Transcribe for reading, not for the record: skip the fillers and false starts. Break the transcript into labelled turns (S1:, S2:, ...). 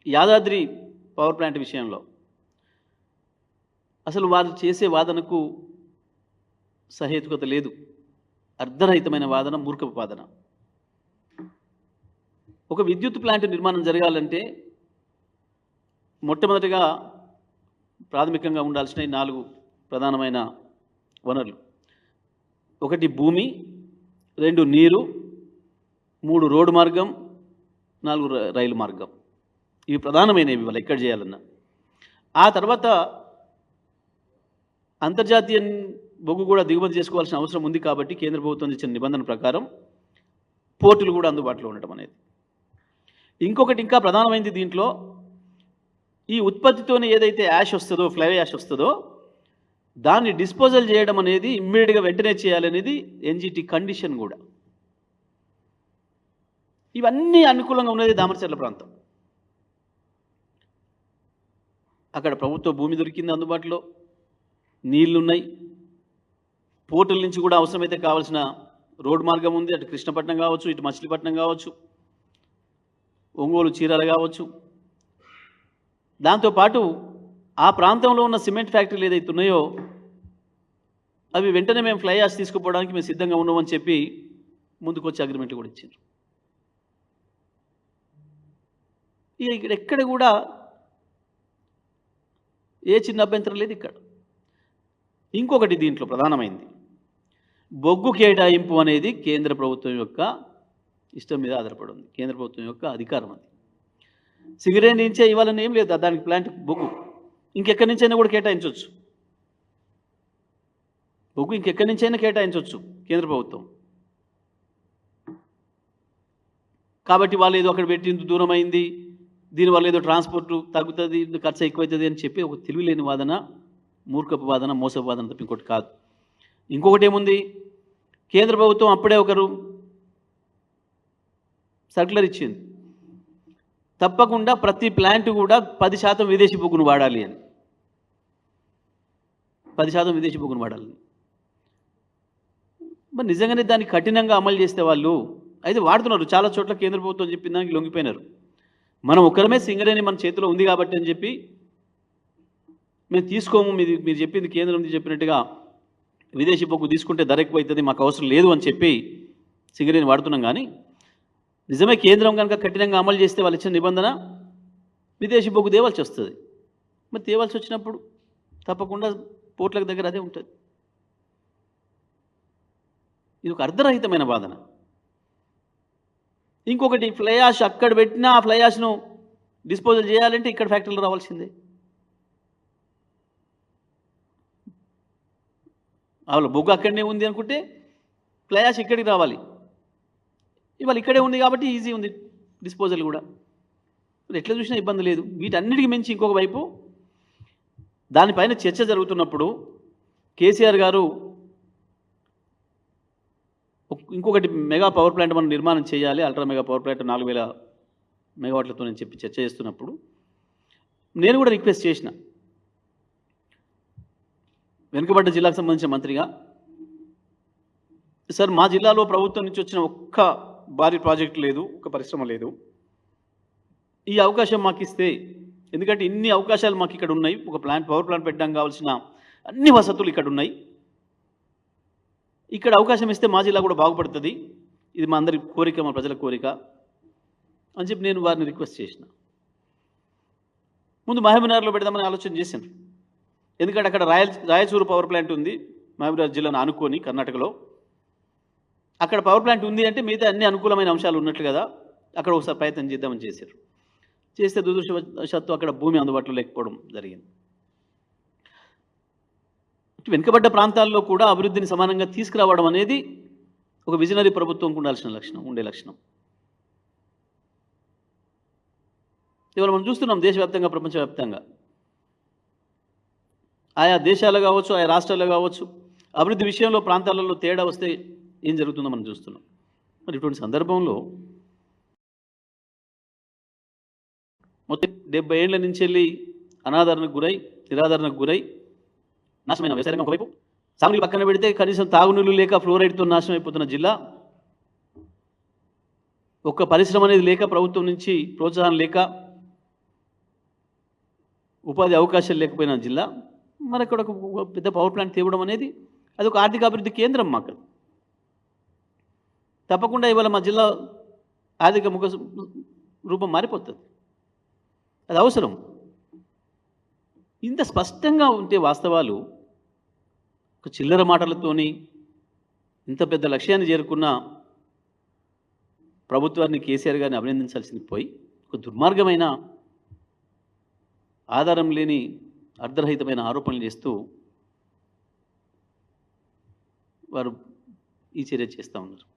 S1: Yadadri power plant విషయంలో అసలు వారు చేసే వాదనకు సహేతుకత లేదు. అర్ధరహితమైన వాదన, మూర్ఖపు వాదన. ఒక విద్యుత్ ప్లాంట్ నిర్మాణం జరగాలంటే మొట్టమొదటిగా ప్రాథమికంగా ఉండాల్సిన 4 ప్రధానమైన వనరులు. 1 భూమి, 2 నీరు, 3 రోడ్డు మార్గం, 4 రైలు మార్గం. ఇవి ప్రధానమైనవి వాళ్ళు ఎక్కడ చేయాలన్నా. ఆ తర్వాత అంతర్జాతీయ బొగ్గు కూడా దిగుమతి చేసుకోవాల్సిన అవసరం ఉంది కాబట్టి కేంద్ర ప్రభుత్వం ఇచ్చిన నిబంధన ప్రకారం పోర్టులు కూడా అందుబాటులో ఉండటం అనేది. ఇంకొకటి ఇంకా ప్రధానమైనది దీంట్లో, ఈ ఉత్పత్తితోనే ఏదైతే యాష్ వస్తుందో, ఫ్లై యాష్ వస్తుందో దాన్ని డిస్పోజల్ చేయడం అనేది ఇమ్మీడియట్గా వెంటనే చేయాలనేది ఎన్జిటి కండిషన్ కూడా. ఇవన్నీ అనుకూలంగా ఉన్నది దామరచర్ల ప్రాంతం. అక్కడ ప్రభుత్వ భూమి దొరికింది, అందుబాటులో నీళ్లున్నాయి, పోర్టుల నుంచి కూడా అవసరమైతే కావాల్సిన రోడ్డు మార్గం ఉంది. అటు కృష్ణపట్నం కావచ్చు, ఇటు మచిలీపట్నం కావచ్చు, ఒంగోలు చీరాల కావచ్చు. దాంతోపాటు ఆ ప్రాంతంలో ఉన్న సిమెంట్ ఫ్యాక్టరీలు ఏదైతే ఉన్నాయో అవి వెంటనే మేము ఫ్లై యాష్ తీసుకుపోవడానికి మేము సిద్ధంగా ఉన్నామని చెప్పి ముందుకు వచ్చి అగ్రిమెంట్లు కూడా ఇచ్చారు. ఇక్కడ ఎక్కడ కూడా ఏ చిన్న అభ్యంతరం లేదు ఇక్కడ. ఇంకొకటి దీంట్లో ప్రధానమైంది, బొగ్గు కేటాయింపు అనేది కేంద్ర ప్రభుత్వం యొక్క ఇష్టం మీద ఆధారపడి ఉంది. కేంద్ర ప్రభుత్వం యొక్క అధికారం అది. సింగరేణి నుంచే ఇవ్వాలని ఏం లేదు, దానికి ప్లాంట్ బొగ్గు ఇంకెక్కడి నుంచైనా కూడా కేటాయించవచ్చు. బొగ్గు ఇంకెక్కడి నుంచైనా కేటాయించవచ్చు కేంద్ర ప్రభుత్వం. కాబట్టి వాళ్ళు ఏదో అక్కడ పెట్టి దూరం అయింది, దీనివల్ల ఏదో ట్రాన్స్పోర్ట్ తగ్గుతుంది, ఖర్చు ఎక్కువవుతుంది అని చెప్పి ఒక తెలివిలేని వాదన, మూర్ఖపు వాదన, మోసపు వాదన తప్ప ఇంకోటి కాదు. ఇంకొకటి ఏముంది, కేంద్ర ప్రభుత్వం అప్పుడే ఒకరు సర్క్యులర్ ఇచ్చింది, తప్పకుండా ప్రతి ప్లాంట్ కూడా 10% విదేశీ బొగ్గును వాడాలి అని. 10% విదేశీ బొగ్గును వాడాలి. మరి నిజంగానే దాన్ని కఠినంగా అమలు చేస్తే వాళ్ళు అయితే వాడుతున్నారు. చాలా చోట్ల కేంద్ర ప్రభుత్వం చెప్పిన దానికి లొంగిపోయినారు. మనం ఒక్కరమే సింగరేణి మన చేతిలో ఉంది కాబట్టి అని చెప్పి మేము తీసుకోము, మీరు చెప్పింది కేంద్రం చెప్పినట్టుగా విదేశీ బొగ్గు తీసుకుంటే ధర ఎక్కువ అవుతుంది, మాకు అవసరం లేదు అని చెప్పి సింగరేణి వాడుతున్నాం. కానీ నిజమే కేంద్రం కనుక కఠినంగా అమలు చేస్తే వాళ్ళు ఇచ్చిన నిబంధన విదేశీ బొగ్గు తేవాల్సి వస్తుంది. మరి తేవాల్సి వచ్చినప్పుడు తప్పకుండా పోర్ట్లకు దగ్గర అదే ఉంటుంది. ఇది ఒక అర్ధరహితమైన వాదన. ఇంకొకటి, ఫ్లై యాష్ అక్కడ పెట్టినా ఆ ఫ్లై యాష్ను డిస్పోజల్ చేయాలంటే ఇక్కడ ఫ్యాక్టరీలో రావాల్సిందే. అవును, బొగ్గు అక్కడనే ఉంది అనుకుంటే ఫ్లై యాష్ ఇక్కడికి రావాలి. ఇవాళ ఇక్కడే ఉంది కాబట్టి ఈజీ ఉంది డిస్పోజల్ కూడా. ఎట్లా చూసినా ఇబ్బంది లేదు. వీటన్నిటికి మించి ఇంకొక వైపు దానిపైన చర్చ జరుగుతున్నప్పుడు కేసీఆర్ గారు ఇంకొకటి మెగా పవర్ ప్లాంట్ మనం నిర్మాణం చేయాలి, అల్ట్రా మెగా పవర్ ప్లాంట్ 4000 మెగావాట్లతో నేను చెప్పి చర్చ చేస్తున్నప్పుడు నేను కూడా రిక్వెస్ట్ చేసిన, వెనుకబడ్డ జిల్లాకు సంబంధించిన మంత్రిగా, సార్ మా జిల్లాలో ప్రభుత్వం నుంచి వచ్చిన ఒక్క భారీ ప్రాజెక్టు లేదు, ఒక పరిశ్రమ లేదు, ఈ అవకాశం మాకు ఇస్తే, ఎందుకంటే ఇన్ని అవకాశాలు మాకు ఇక్కడ ఉన్నాయి, ఒక పవర్ ప్లాంట్ పెట్టడానికి కావాల్సిన అన్ని వసతులు ఇక్కడ ఉన్నాయి, ఇక్కడ అవకాశం ఇస్తే మా జిల్లా కూడా బాగుపడుతుంది, ఇది మా అందరి కోరిక, మా ప్రజల కోరిక అని చెప్పి నేను వారిని రిక్వెస్ట్ చేసిన. ముందు మహబూబ్నగర్లో పెడదామని ఆలోచన చేశాను. ఎందుకంటే అక్కడ రాయచూరు పవర్ ప్లాంట్ ఉంది, మహబూబ్నగర్ జిల్లాను ఆనుకొని కర్ణాటకలో. అక్కడ పవర్ ప్లాంట్ ఉంది అంటే మిగతా అన్ని అనుకూలమైన అంశాలు ఉన్నట్లు కదా, అక్కడ ఒకసారి ప్రయత్నం చేద్దామని చేశారు. చేస్తే దురదృష్టవశాత్తు అక్కడ భూమి అందుబాటులో లేకపోవడం జరిగింది. వెనుకబడ్డ ప్రాంతాల్లో కూడా అభివృద్ధిని సమానంగా తీసుకురావడం అనేది ఒక విజనరీ ప్రభుత్వంకు ఉండే లక్షణం. ఇవాళ మనం చూస్తున్నాం దేశవ్యాప్తంగా, ప్రపంచవ్యాప్తంగా ఆయా దేశాలు కావచ్చు, ఆయా రాష్ట్రాల్లో కావచ్చు, అభివృద్ధి విషయంలో ప్రాంతాలలో తేడా వస్తే ఏం జరుగుతుందో మనం చూస్తున్నాం. మరి ఇటువంటి సందర్భంలో మొత్తం 70 ఏళ్ల నుంచి వెళ్ళి అనాదరణకు గురై, నిరాదరణకు గురై నాశనమైన వ్యవసాయం ఒకవైపు, సాగునీళ్ళు పక్కన పెడితే కనీసం తాగునీళ్ళు లేక ఫ్లోరైడ్తో నాశనం అయిపోతున్న జిల్లా, ఒక్క పరిశ్రమ అనేది లేక, ప్రభుత్వం నుంచి ప్రోత్సాహం లేక, ఉపాధి అవకాశాలు లేకపోయిన జిల్లా మరి అక్కడ ఒక పెద్ద పవర్ ప్లాంట్ తేవడం అనేది అది ఒక ఆర్థిక అభివృద్ధి కేంద్రం మాకు. తప్పకుండా ఇవాళ మా జిల్లా ఆర్థిక ముఖ రూపం మారిపోతుంది. అది అవసరం. ఇంత స్పష్టంగా ఉంటే వాస్తవాలు ఒక చిల్లర మాటలతోని ఇంత పెద్ద లక్ష్యాన్ని చేరుకున్న ప్రభుత్వాన్ని కేసీఆర్ గారిని అభినందించాల్సింది పోయి ఒక దుర్మార్గమైన ఆధారం లేని అర్ధరహితమైన ఆరోపణలు చేస్తూ వారు ఈ చర్య చేస్తూ ఉన్నారు.